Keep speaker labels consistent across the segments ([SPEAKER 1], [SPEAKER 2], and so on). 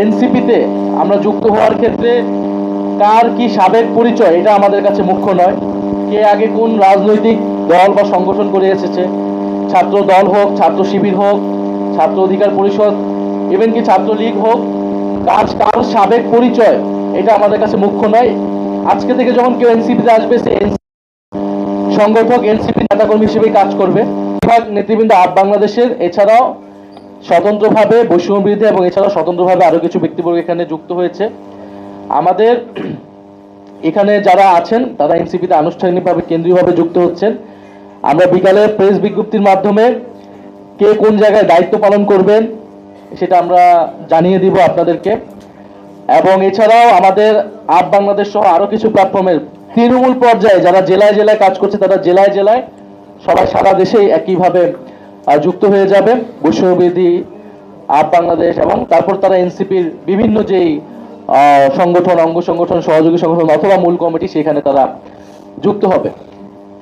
[SPEAKER 1] এনসিপিতে আমরা যুক্ত হওয়ার ক্ষেত্রে কার কি সাবেক পরিচয় এটা আমাদের কাছে মুখ্য নয়। কে আগে কোন রাজনৈতিক দল বা সংগঠন করে এসেছে, ছাত্র দল হোক, ছাত্র শিবির হোক, ছাত্র অধিকার পরিষদ, ইভেন কি ছাত্রলীগ হোক, কার সাবেক পরিচয় এটা আমাদের কাছে মুখ্য নয়। আজকে থেকে যখন কেউ এনসিপিতে আসবে সে সংগঠক এনসিপি নেতাকর্মী হিসেবে কাজ করবে। নেতৃবৃন্দ আপ বাংলাদেশের এছাড়াও স্বতন্ত্রভাবে বৈষম্য বিরোধী এবং এছাড়াও স্বতন্ত্রভাবে আরো কিছু ব্যক্তিবর্গ এখানে যুক্ত হয়েছে। আমাদের এখানে যারা আছেন তারা এনসিপিতে আনুষ্ঠানিকভাবে কেন্দ্রীয়ভাবে যুক্ত হচ্ছেন। আমরা বিকালে প্রেস বিজ্ঞপ্তির মাধ্যমে কে কোন জায়গায় দায়িত্ব পালন করবেন সেটা আমরা জানিয়ে দিব আপনাদেরকে। এবং এছাড়াও আমাদের আপ বাংলাদেশ সহ আরো কিছু প্ল্যাটফর্মের তৃণমূল পর্যায়ে যারা জেলায় জেলায় কাজ করছে তারা জেলায় জেলায় সবাই সারা দেশেই একইভাবে যুক্ত হয়ে যাবে বৈষম্যবিরোধী আপ বাংলাদেশ, এবং তারপর তারা এনসিপির বিভিন্ন যেই সংগঠন, অঙ্গ সংগঠন, সহযোগী সংগঠন অথবা মূল কমিটি সেখানে তারা যুক্ত হবে।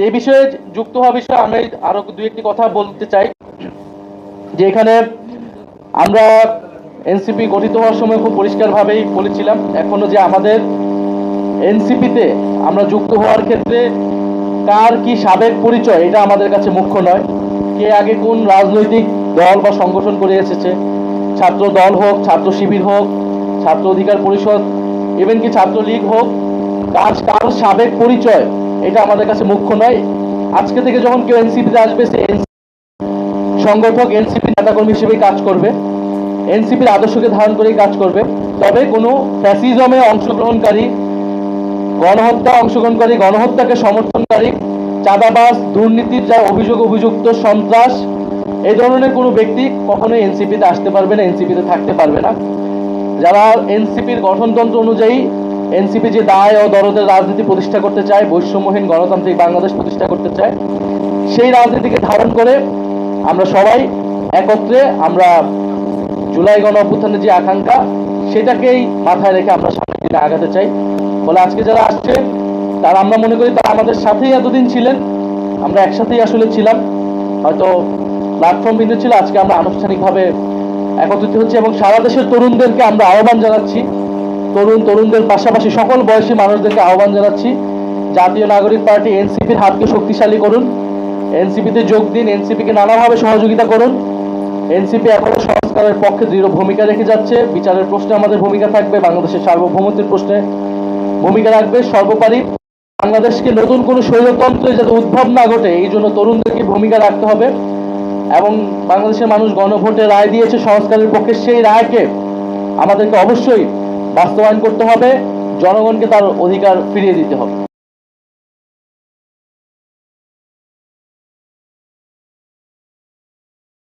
[SPEAKER 1] এই বিষয়ে যুক্ত হওয়া বিষয়ে আমি আরো দুই একটি কথা বলতে চাই যে এখানে আমরা এনসিপি গঠিত হওয়ার সময় খুব পরিষ্কারভাবেই বলেছিলাম এখনো যে আমাদের এনসিপিতে আমরা যুক্ত হওয়ার ক্ষেত্রে কার কি সাবেক পরিচয় এটা আমাদের কাছে মুখ্য নয়। কে আগে কোন রাজনৈতিক দল বা সংগঠন করে এসেছে, ছাত্র দল হোক, ছাত্র শিবির হোক, ছাত্র অধিকার পরিষদ, ইভেন কি ছাত্রলীগ হোক, কার সাবেক পরিচয় এটা আমাদের কাছে মুখ্য নয়। আজকে থেকে যখন কেউ এনসিপিতে আসবে সে সংগঠক এনসিপি নেতাকর্মী হিসেবে কাজ করবে, এনসিপির আদর্শকে ধারণ করেই কাজ করবে। তবে কোনো ফ্যাসিজমে অংশগ্রহণকারী, অংশগ্রহণকারী, গণহত্যাকে সমর্থনকারী, চাঁদাবাজ, দুর্নীতির যা অভিযুক্ত, সন্ত্রাস, এই ধরনের কোনো ব্যক্তি কখনোই এনসিপিতে আসতে পারবে না, এনসিপিতে থাকতে পারবে না। যারা এনসিপির গঠনতন্ত্র অনুযায়ী এনসিপি যে দায় ও দরদের রাজনীতি প্রতিষ্ঠা করতে চায়, বৈষম্যহীন গণতান্ত্রিক বাংলাদেশ প্রতিষ্ঠা করতে চায়, সেই রাজনীতিকে ধারণ করে আমরা সবাই একত্রে আমরা জুলাই গণ অভ্যুত্থানের যে আকাঙ্ক্ষা সেটাকেই মাথায় রেখে আমরা সামনের দিকে আগাতে চাই। বলে আজকে যারা আসছে তারা আমরা মনে করি তারা আমাদের সাথেই এতদিন ছিলেন, আমরা একসাথেই আসলে ছিলাম, হয়তো প্ল্যাটফর্ম ভিন্ন ছিল। আজকে আমরা আনুষ্ঠানিকভাবে একত্রিত হচ্ছি এবং সারা দেশের তরুণদেরকে আমরা আহ্বান জানাচ্ছি, তরুণদের পাশাপাশি সকল বয়সী মানুষদেরকে আহ্বান জানাচ্ছি, জাতীয় নাগরিক পার্টি এনসিপির হাতকে শক্তিশালী করুন, এনসিপিতে যোগ দিন, এনসিপিকে নানাভাবে সহযোগিতা করুন। এনসিপি এখনো সংস্কারের পক্ষে দৃঢ় ভূমিকা রেখে যাচ্ছে, বিচারের প্রশ্নে আমাদের ভূমিকা থাকবে, বাংলাদেশের সার্বভৌমত্বের প্রশ্নে ভূমিকা রাখবে। সর্বোপরি বাংলাদেশকে নতুন কোনো স্বৈরতন্ত্রে যাতে উদ্ভব না ঘটে এই জন্য তরুণদেরকে ভূমিকা রাখতে হবে। এবং বাংলাদেশের মানুষ গণভোটে রায় দিয়েছে সংস্কারের পক্ষে, সেই রায়কে আমাদেরকে অবশ্যই বাস্তবায়ন করতে হবে, জনগণকে তার অধিকার ফিরিয়ে দিতে হবে।